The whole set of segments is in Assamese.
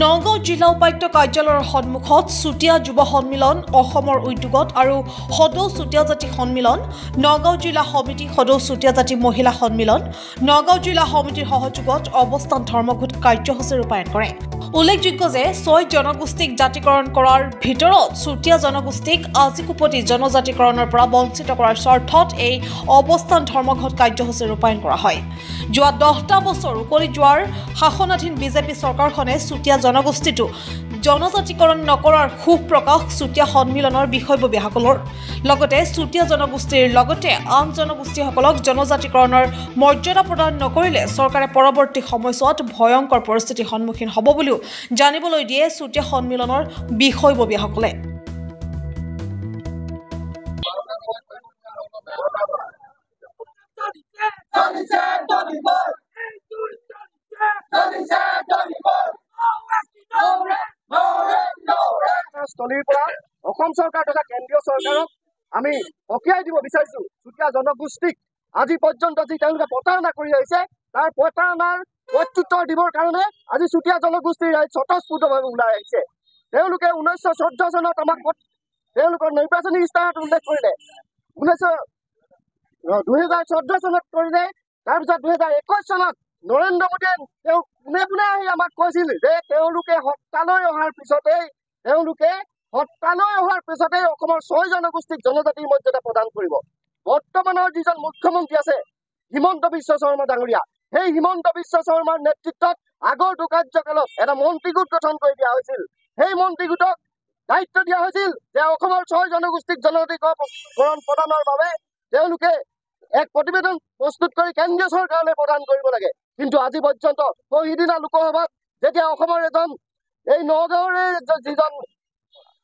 নগাঁও জিলা উপায়ুক্ত কাৰ্যালয়ৰ সন্মুখত চুতীয়া যুৱ সন্মিলন অসমৰ উদ্যোগত আৰু সদৌ চুতীয়া জাতি সন্মিলন নগাঁও জিলা সমিতি সদৌ চুতীয়া জাতি মহিলা সন্মিলন নগাঁও জিলা সমিতিৰ সহযোগত অৱস্থান ধৰ্মঘট কাৰ্যসূচী ৰূপায়ণ কৰে। উল্লেখযোগ্য যে ৬ জনগোষ্ঠীক জাতিকৰণ কৰাৰ ভিতৰত চুতীয়া জনগোষ্ঠীক আজিকোপতি জনজাতিকৰণৰ পৰা বঞ্চিত কৰাৰ স্বাৰ্থত এই অৱস্থান ধৰ্মঘট কাৰ্যসূচী ৰূপায়ণ কৰা হয়। যোৱা 10টা বছৰ উকলি যোৱাৰ শাসনাধীন বিজেপি চৰকাৰখনে চুতীয়া জনগোষ্ঠীটো জনজাতিকৰণ নকৰাৰ ক্ষোভ প্ৰকাশ চুতীয়া সন্মিলনৰ বিষয়ববীয়াসকলৰ লগতে চুতীয়া জনগোষ্ঠীৰ লগতে আন জনগোষ্ঠীসকলক জনজাতিকৰণৰ মৰ্যাদা প্ৰদান নকৰিলে চৰকাৰে পৰৱৰ্তী সময়ছোৱাত ভয়ংকৰ পৰিস্থিতিৰ সন্মুখীন হ'ব বুলিও জানিবলৈ দিয়ে চুতীয়া সন্মিলনৰ বিষয়ববীয়াসকলে। স্থলীৰ পৰা অসম চৰকাৰ তথা কেন্দ্ৰীয় চৰকাৰক আমি সকীয়াই দিব বিচাৰিছো। চুতীয়া জনগোষ্ঠীক আজি পৰ্যন্ত যি তেওঁলোকে প্ৰতাৰণা কৰি আহিছে তাৰ প্ৰতাৰণাৰ প্ৰত্যুত্তৰ দিবৰ কাৰণে আজি চুতীয়া জনগোষ্ঠীৰ ৰাইজ স্বতঃস্ফূৰ্তভাৱে ওলাই আহিছে। তেওঁলোকে 1914 চনত আমাক তেওঁলোকৰ নিৰ্বাচনী ইস্তাহাৰত উল্লেখ কৰিলে, 2014 চনত কৰিলে। তাৰপিছত 2021 চনত নৰেন্দ্ৰ মোদীয়ে তেওঁ পোনে পোনে আহি আমাক কৈছিল যে তেওঁলোকে সত্তালৈ অহাৰ পিছতেই অসমৰ 6 জনগোষ্ঠীক জনজাতিৰ মৰ্যাদা প্ৰদান কৰিব। বৰ্তমানৰ যিজন মুখ্যমন্ত্ৰী আছে হিমন্ত বিশ্ব শৰ্মা ডাঙৰীয়া, সেই হিমন্ত বিশ্ব শৰ্মাৰ নেতৃত্বত আগৰটো কাৰ্যকালত এটা মন্ত্ৰী গোট গঠন কৰি দিয়া হৈছিল। সেই মন্ত্ৰী গোটক দায়িত্ব দিয়া হৈছিল যে অসমৰ 6 জনগোষ্ঠীক জনজাতিকৰণ প্ৰদানৰ বাবে তেওঁলোকে এক প্ৰতিবেদন প্ৰস্তুত কৰি কেন্দ্ৰীয় চৰকাৰলৈ প্ৰদান কৰিব লাগে। কিন্তু আজি পৰ্যন্ত সিদিনা লোকসভাত যেতিয়া অসমৰ এই নগাঁৱৰে যিজন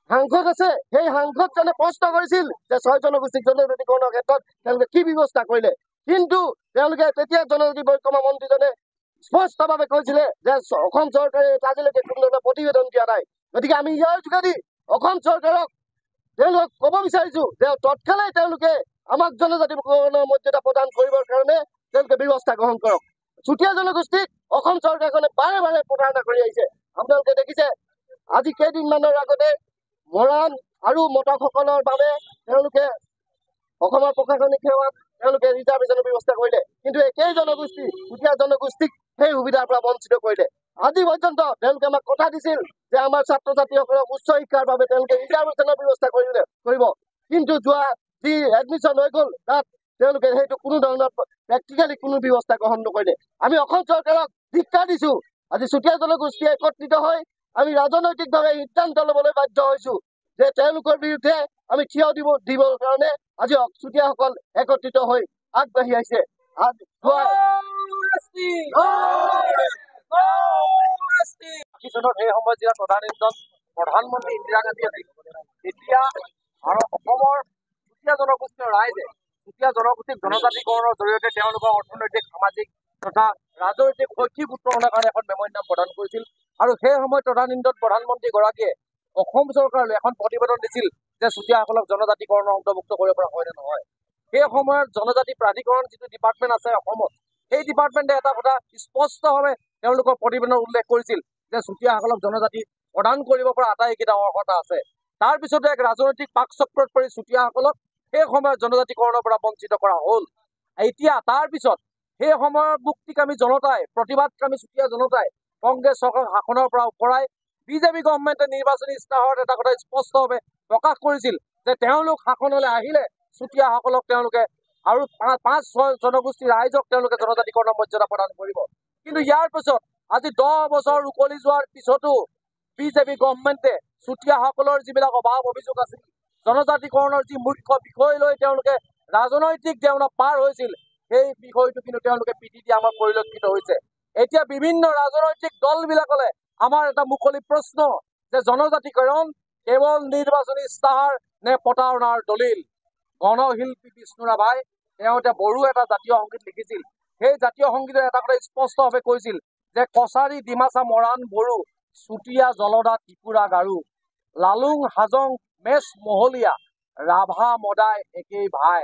সাংসদ আছে সেই সাংসদজনে প্ৰশ্ন কৰিছিল যে 6 জনগোষ্ঠীক জনজাতিকৰণৰ ক্ষেত্ৰত তেওঁলোকে কি ব্যৱস্থা কৰিলে, কিন্তু তেওঁলোকে তেতিয়া জনজাতি পৰিক্ৰমা মন্ত্ৰীজনে স্পষ্টভাৱে কৈছিলে যে অসম চৰকাৰে আজিলৈকে কোনো ধৰণৰ প্ৰতিবেদন দিয়া নাই। গতিকে আমি ইয়াৰ যোগেদি অসম চৰকাৰক তেওঁলোকক ক'ব বিচাৰিছো যে তৎকালে তেওঁলোকে আমাক জনজাতিকৰণৰ মৰ্যাদা প্ৰদান কৰিবৰ কাৰণে তেওঁলোকে ব্যৱস্থা গ্ৰহণ কৰক। চুতীয়া জনগোষ্ঠীক অসম চৰকাৰখনে বাৰে বাৰে প্ৰতাৰণা কৰি আহিছে। আপোনালোকে দেখিছে আজি কেইদিনমানৰ আগতে মৰাণ আৰু মটকসকলৰ বাবে তেওঁলোকে অসমৰ প্ৰশাসনিক সেৱাত তেওঁলোকে ৰিজাৰ্ভেশ্যনৰ ব্যৱস্থা কৰিলে, কিন্তু একেই জনগোষ্ঠী চুতীয়া জনগোষ্ঠীক সেই সুবিধাৰ পৰা বঞ্চিত কৰিলে। আজি পৰ্যন্ত তেওঁলোকে আমাক কথা দিছিল যে আমাৰ ছাত্ৰ ছাত্ৰীসকলক উচ্চ শিক্ষাৰ বাবে তেওঁলোকে ৰিজাৰ্ভেশ্যনৰ ব্যৱস্থা কৰিব, কিন্তু যোৱা যি এডমিশ্যন হৈ গ'ল তাত তেওঁলোকে সেইটো কোনো ধৰণৰ প্ৰেক্টিকেলি কোনো ব্যৱস্থা গ্ৰহণ নকৰিলে। আমি অসম চৰকাৰক ধিক্কাৰ দিছো। আজি চুতীয়া জনগোষ্ঠীয়ে একত্ৰিত হৈ আমি ৰাজনৈতিকভাৱে সিদ্ধান্ত ল'বলৈ বাধ্য হৈছো যে তেওঁলোকৰ বিৰুদ্ধে আমি থিয় দিবৰ কাৰণে আজি চুতীয়াসকল একত্ৰিত হৈ আগবাঢ়ি আহিছে। সেই সময়ত যেতিয়া প্ৰধানমন্ত্ৰী ইন্দিৰা গান্ধী আছিল, তেতিয়া আৰু অসমৰ চুতীয়া জনগোষ্ঠীয় ৰাইজে চুতীয়া জনগোষ্ঠীক জনজাতিকৰণৰ জৰিয়তে তেওঁলোকৰ অৰ্থনৈতিক সামাজিক তথা ৰাজনৈতিক শৈক্ষিক উত্তৰণৰ কাৰণে এখন মেম'ৰেণ্ডাম প্ৰদান কৰিছিল। আৰু সেই সময়ত তদানীন্তন প্ৰধানমন্ত্ৰীগৰাকীয়ে অসম চৰকাৰলৈ এখন প্ৰতিবেদন দিছিল যে চুতীয়াসকলক জনজাতিকৰণৰ অন্তৰ্ভুক্ত কৰিব পৰা হয় নে নহয়। সেই সময়ত জনজাতি প্ৰাধিকৰণ যিটো ডিপাৰ্টমেণ্ট আছে অসমত, সেই ডিপাৰ্টমেণ্টে এটা কথা স্পষ্টভাৱে তেওঁলোকৰ প্ৰতিবেদনত উল্লেখ কৰিছিল যে চুতীয়াসকলক জনজাতি প্ৰদান কৰিব পৰা আটাইকেইটা অৰ্হতা আছে। তাৰপিছতে এক ৰাজনৈতিক পাকচক্ৰত পৰি চুতীয়াসকলক সেই সময়ত জনজাতিকৰণৰ পৰা বঞ্চিত কৰা হ'ল। এতিয়া তাৰপিছত সেই সময়ৰ মুক্তিকামী জনতাই প্ৰতিবাদকামী চুতীয়া জনতাই কংগ্ৰেছ চৰকাৰ শাসনৰ পৰা উপৰাই বিজেপি গভৰ্ণমেণ্টে নিৰ্বাচনী ইস্তাহাৰত এটা কথা স্পষ্টভাৱে প্ৰকাশ কৰিছিল যে তেওঁলোক শাসনলৈ আহিলে চুতীয়াসকলক তেওঁলোকে আৰু 5-6 জনগোষ্ঠীৰ ৰাইজক তেওঁলোকে জনজাতিকৰণৰ মৰ্যাদা প্ৰদান কৰিব। কিন্তু ইয়াৰ পিছত আজি 10 বছৰ উকলি যোৱাৰ পিছতো বিজেপি গভৰ্ণমেণ্টে চুতীয়াসকলৰ যিবিলাক অভাৱ অভিযোগ আছিল, জনজাতিকৰণৰ যি মুখ্য বিষয় লৈ তেওঁলোকে ৰাজনৈতিক দেওনা পাৰ হৈছিল, সেই বিষয়টো কিন্তু তেওঁলোকে পিটি দিয়া আমাৰ পৰিলক্ষিত হৈছে। এতিয়া বিভিন্ন ৰাজনৈতিক দলবিলাকলে আমাৰ এটা মুকলি প্ৰশ্ন যে জনজাতিকৰণ কেৱল নিৰ্বাচনী ইস্তাহাৰ নে প্ৰতাৰণাৰ দলিল। গণশিল্পী বিষ্ণু ৰাভাই তেওঁ এতিয়া বড়ো এটা জাতীয় সংগীত লিখিছিল। সেই জাতীয় সংগীতে এটা কথা স্পষ্টভাৱে কৈছিল যে কছাৰী ডিমাচা মৰাণ বড়ো চুতীয়া জলদা ত্ৰিপুৰা গাৰো লালুং হাজং মেচ মহলীয়া ৰাভা মদাই একেই ভাই।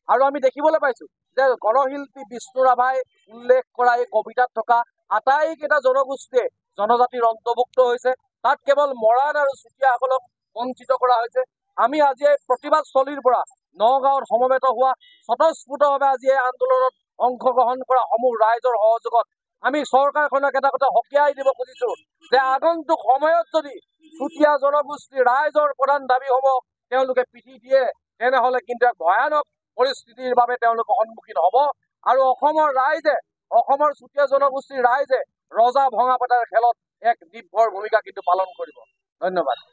আৰু আমি দেখিবলৈ পাইছো যে গণশিল্পী বিষ্ণু ৰাভাই উল্লেখ কৰা এই কবিতাত থকা আটাইকেইটা জনগোষ্ঠীয়ে জনজাতিৰ অন্তৰ্ভুক্ত হৈছে। তাত কেৱল মৰাণ আৰু চুতীয়াসকলক বঞ্চিত কৰা হৈছে। আমি আজি এই প্ৰতিবাদস্থলীৰ পৰা নগাঁৱত সমবেত হোৱা স্বতঃস্ফূৰ্তভাৱে আজি এই আন্দোলনত অংশগ্ৰহণ কৰা সমূহ ৰাইজৰ সহযোগত আমি চৰকাৰখনক এটা কথা সকীয়াই দিব খুজিছো যে আগন্তুক সময়ত যদি চুতীয়া জনগোষ্ঠীৰ ৰাইজৰ প্ৰধান দাবীসমূহ তেওঁলোকে পিঠি দিয়ে তেনেহলে কিন্তু এক ভয়ানক পৰিস্থিতিৰ বাবে তেওঁলোকে সন্মুখীন হ'ব আৰু অসমৰ চুতীয়া জনগোষ্ঠীৰ ৰাইজে ৰজা ভঙা পাতাৰ খেলত এক দিব্যৰ ভূমিকা কিন্তু পালন কৰিব। ধন্যবাদ।